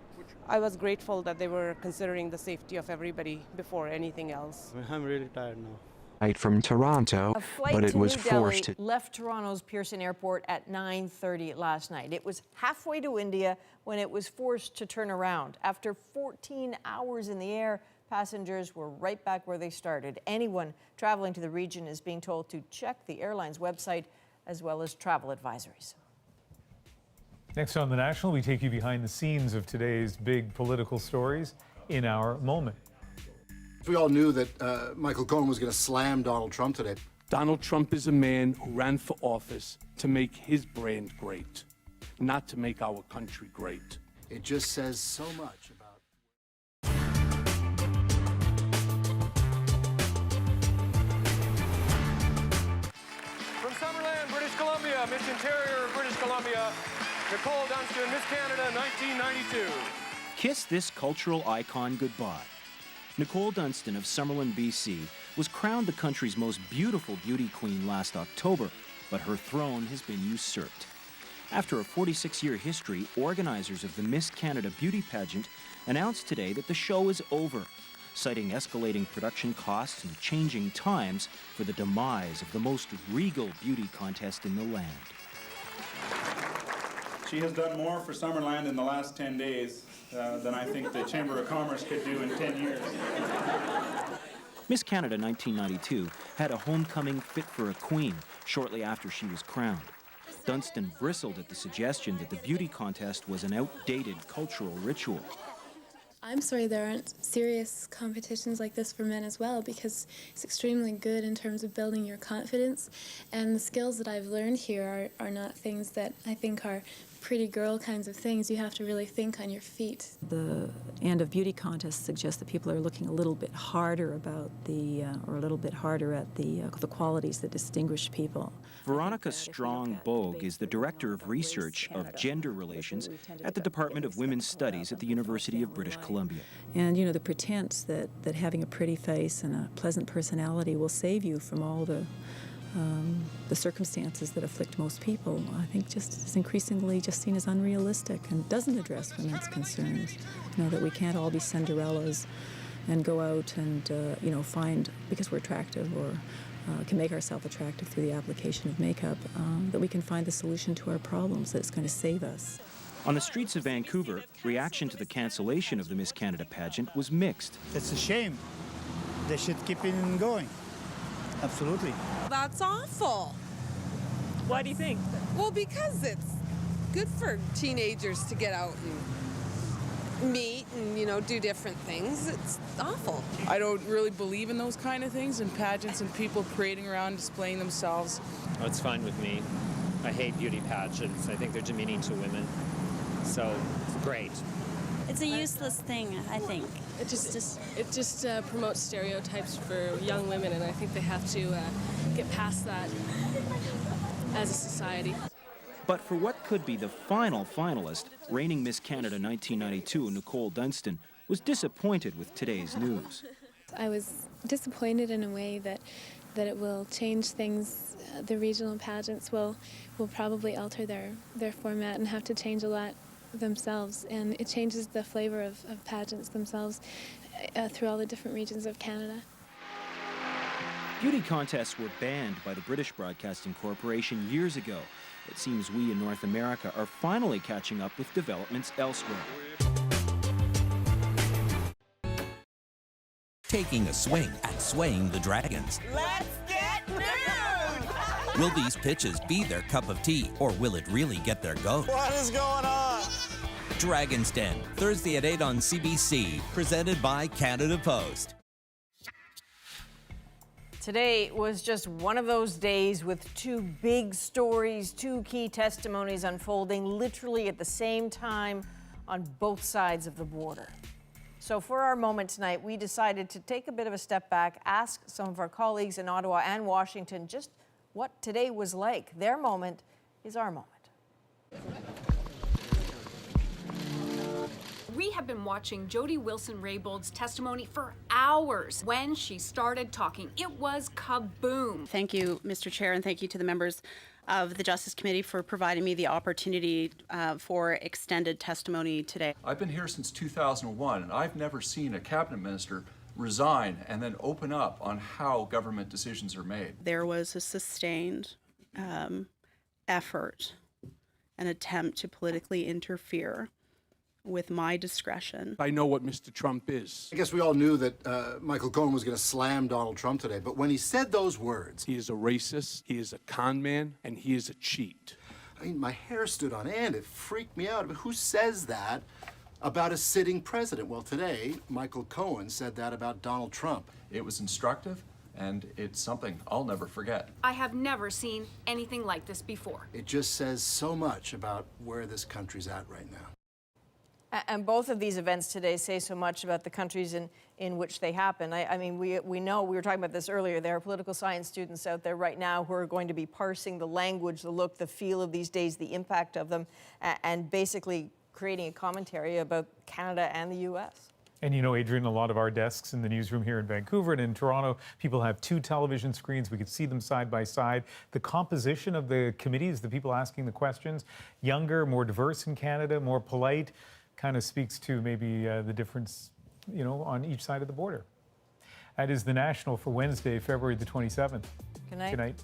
I was grateful that they were considering the safety of everybody before anything else. I'm really tired now. From Toronto, A flight but it to was New forced Delhi to. left Toronto's Pearson Airport at 9:30 last night. It was halfway to India when it was forced to turn around. After 14 hours in the air, passengers were right back where they started. Anyone traveling to the region is being told to check the airline's website as well as travel advisories. Next on The National, we take you behind the scenes of today's big political stories in our moment. We all knew that Michael Cohen was going to slam Donald Trump today. Donald Trump is a man who ran for office to make his brand great, not to make our country great. It just says so much about... From Summerland, British Columbia, Miss Interior, British Columbia, Nicole Dunstan, Miss Canada, 1992. Kiss this cultural icon goodbye. Nicole Dunstan of Summerland, BC, was crowned the country's most beautiful beauty queen last October, but her throne has been usurped. After a 46-year history, organizers of the Miss Canada beauty pageant announced today that the show is over, citing escalating production costs and changing times for the demise of the most regal beauty contest in the land. She has done more for Summerland in the last 10 days than I think the Chamber of Commerce could do in 10 years. Miss Canada 1992 had a homecoming fit for a queen shortly after she was crowned. Dunstan bristled at the suggestion that the beauty contest was an outdated cultural ritual. I'm sorry there aren't serious competitions like this for men as well, because it's extremely good in terms of building your confidence, and the skills that I've learned here are not things that I think are pretty girl kinds of things. You have to really think on your feet. The end of beauty contests suggests that people are looking a little bit harder about or a little bit harder at the qualities that distinguish people. Veronica Strong-Bogue is the Director of Research of Gender Relations at the Department of Women's Studies at the University of British Columbia. And, you know, the pretense that having a pretty face and a pleasant personality will save you from all the circumstances that afflict most people, I think just is increasingly just seen as unrealistic and doesn't address women's concerns. You know, that we can't all be Cinderellas and go out and, you know, find, because we're attractive or can make ourselves attractive through the application of makeup, that we can find the solution to our problems, that it's going to save us. On the streets of Vancouver, reaction to the cancellation of the Miss Canada pageant was mixed. It's a shame. They should keep it going. Absolutely. That's awful. Why do you think? Well, because it's good for teenagers to get out and meet and, you know, do different things. It's awful. I don't really believe in those kind of things, and pageants and people parading around displaying themselves. Oh, it's fine with me. I hate beauty pageants. I think they're demeaning to women. So, it's great. It's a useless thing, I think. It just promotes stereotypes for young women, and I think they have to get past that as a society. But for what could be the final finalist, reigning Miss Canada 1992 Nicole Dunstan was disappointed with today's news. I was disappointed in a way that it will change things. The regional pageants will probably alter their format and have to change a lot themselves, and it changes the flavor of pageants themselves through all the different regions of Canada. Beauty contests were banned by the British Broadcasting Corporation years ago. It seems we in North America are finally catching up with developments elsewhere. Taking a swing at swaying the dragons. Let's get nude! Will these pitches be their cup of tea, or will it really get their goat? What is going on? Dragon's Den, Thursday at 8 on CBC, presented by Canada Post. Today was just one of those days with two big stories, two key testimonies unfolding literally at the same time on both sides of the border. So for our moment tonight, we decided to take a bit of a step back, ask some of our colleagues in Ottawa and Washington just what today was like. Their moment is our moment. We have been watching Jody Wilson-Raybould's testimony for hours. When she started talking, it was kaboom. Thank you, Mr. Chair, and thank you to the members of the Justice Committee for providing me the opportunity for extended testimony today. I've been here since 2001, and I've never seen a cabinet minister resign and then open up on how government decisions are made. There was a sustained effort, an attempt to politically interfere with my discretion. I know what Mr. Trump is. I guess we all knew that Michael Cohen was going to slam Donald Trump today, but when he said those words... He is a racist, he is a con man, and he is a cheat. I mean, my hair stood on end. It freaked me out. I mean, who says that about a sitting president. Well, today, Michael Cohen said that about Donald Trump. It was instructive, and it's something I'll never forget. I have never seen anything like this before. It just says so much about where this country's at right now. And both of these events today say so much about the countries in which they happen. I mean, we know, we were talking about this earlier, there are political science students out there right now who are going to be parsing the language, the look, the feel of these days, the impact of them, and basically creating a commentary about Canada and the U.S. And you know, Adrian, a lot of our desks in the newsroom here in Vancouver and in Toronto, people have 2 television screens. We could see them side by side. The composition of the committees, the people asking the questions, younger, more diverse in Canada, more polite, kind of speaks to maybe the difference, you know, on each side of the border. That is The National for Wednesday, February the 27th. Good night. Good night.